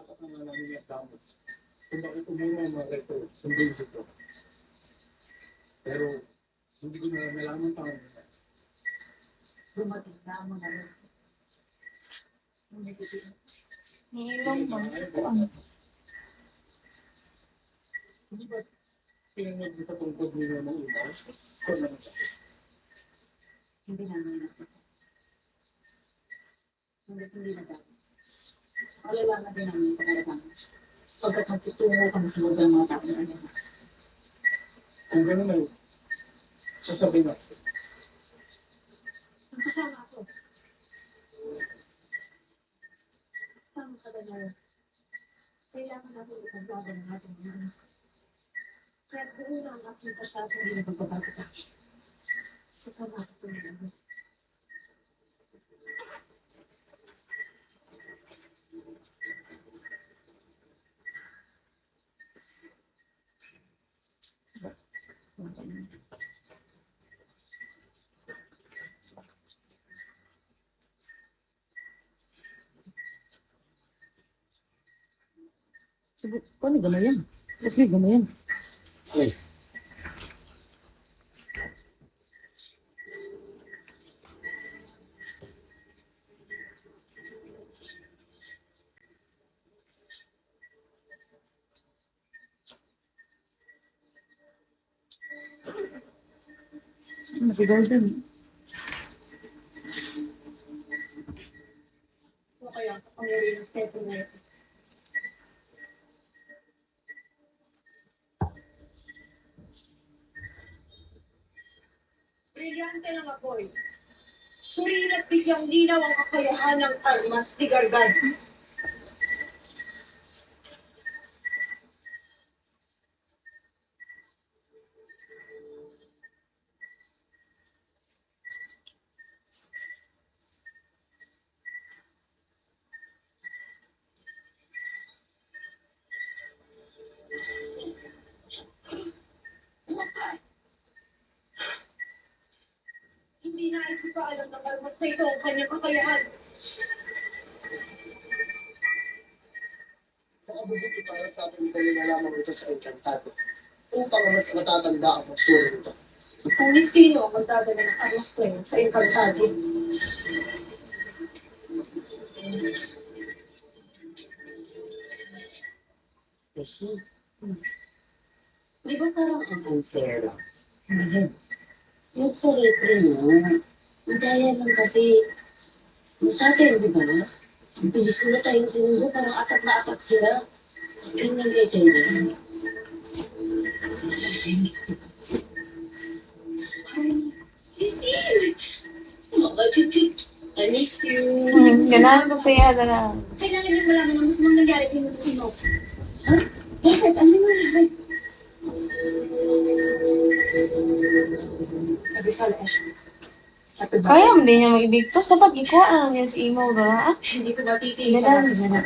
dapat na namin yung damos. Kung bakit umuna mga rector, sundin ito. Pero, hindi ko na nalaman taon. Dumating na mo na rin. Nilong mo. Hindi ba pinanood mo sa tungkod nila ng ilaw? Kung naman sa Hindi namin nakita. Hindi na dapat. Malalaman din namin yung pagkalaman. Pagkat magtutungo kami sa loob ng mga tao na ano. kung gano'n ay sasabihin natin. Ang kasama ako. Tama ka na. Kailangan natin ipagbaban ng ating mga. Kaya kung una ang ating pasyato hindi na pagbabago ka. Sasama ako ito nila. Sige, paano gano'n yan? Kasi gano'n yan. Ay, Nasigaw din. O kaya, ang yari ng step na ito. Brilyante lang ako'y. Suriin at bigyang linaw ang kakayahan ng armas ni Gargan. Hindi na isipaalam ng armas na ito ang kanyang kakayahan. Nakabubuti para sa ating dali na lamang ito sa Encantado upang mas matatanda ang magsuri nito. Ngunit sino ang magdadala ng armas na yun sa Encantado? Kasi, di ba parang ang unfair lang? Yung sa repre mo, dahil lang kasi, yung sa atin, di ba? Ang bilis na tayong sinundo, parang atak na atak sila. Tapos ganyan kayo na. Sisil! Mga chut-chut, I miss you. Ganahan ko siya na. Kailangan niyo malaman ang masamang nangyari kay Mutino. Bakit? Ano mo lahat? Nabisala ka siya. Kaya mo din niya mag-ibig to. Sa pag-ikuha lang yan si Imo ba? Hindi ko matitiis sa Ganahan natin siya. na